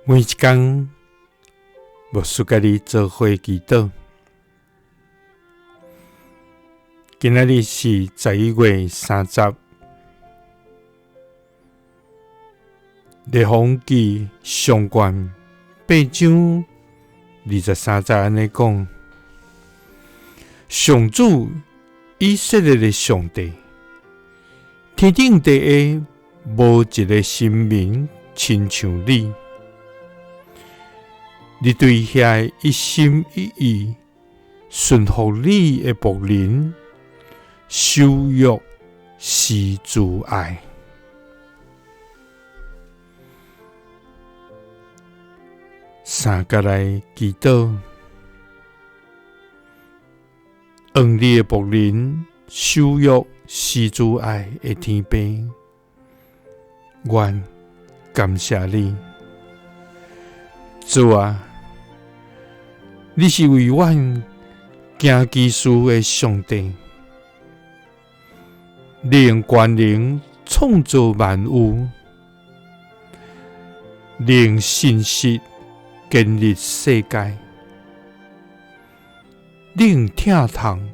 每一天，牧师甲你做伙祈祷。今仔日是11月30，列王记上卷8章23节安尼讲：上主以色列的上帝，天顶地下无一个神明亲像你。你对遐一心一意顺服你的仆人，守约是主爱。三角来祈祷，愿你的仆人守约是主爱的天父，愿感谢你，主啊！你是为阮行奇事的上帝，你用权能创造万物，你用信实建立世界，你用疼痛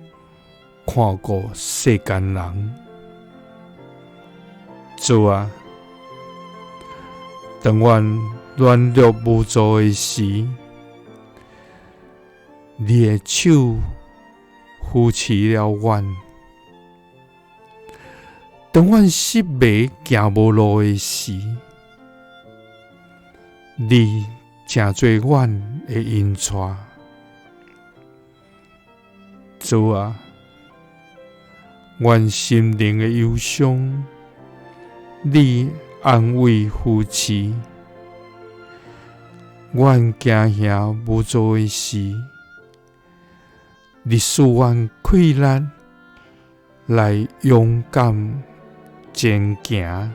看顾世间人。主啊！当阮软弱无助的时，你的手扶持了阮；当阮失迷行无路的时，你正做阮的引带。主啊，阮心灵的忧伤，你安慰扶持；阮惊吓无助的时，你使阮气力来勇敢前行。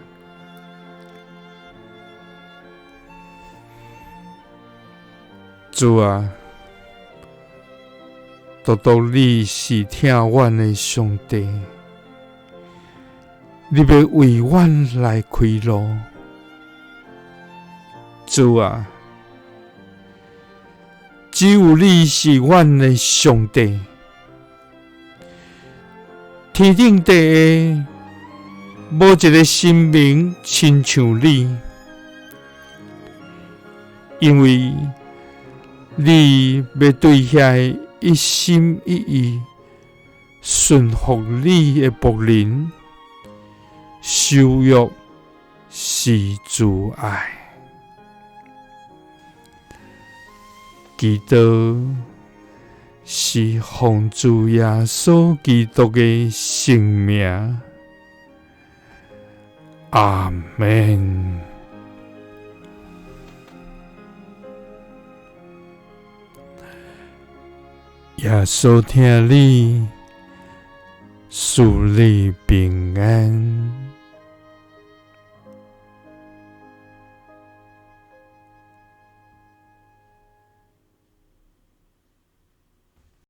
主啊，独独你是听阮的上帝，你要为阮来开路。主啊！只有你是阮的上帝，天顶地下无一个神明亲像你，因为你要对遐一心一意顺服你的仆人，守约是主爱。祈祷是奉主耶稣基督的圣名，阿们。耶稣听你，赐你平安。